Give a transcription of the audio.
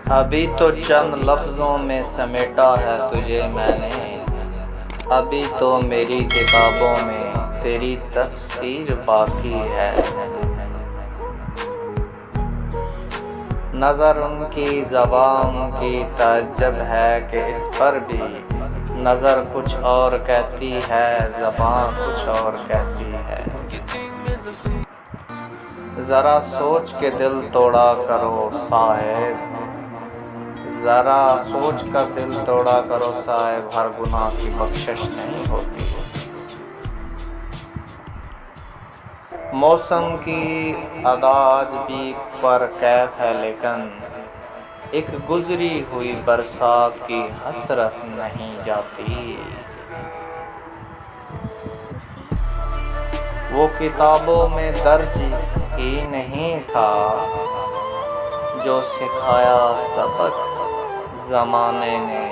अभी तो चंद लफ्ज़ों में समेटा है तुझे मैंने, अभी तो मेरी किताबों में तेरी तफसीर बाकी है। नज़र उनकी ज़बान की ताज्जुब है कि इस पर भी नज़र कुछ और कहती है, ज़बान कुछ और कहती है। ज़रा सोच के दिल तोड़ा करो साहिब, ज़रा सोच कर दिल तोड़ा करो साहिब, हर गुनाह की बख्शिश नहीं होती। मौसम की अदाज भी पर कैफ है, लेकिन एक गुजरी हुई बरसात की हसरत नहीं जाती। वो किताबों में दर्ज ही नहीं था जो सिखाया सबक ज़माने ने।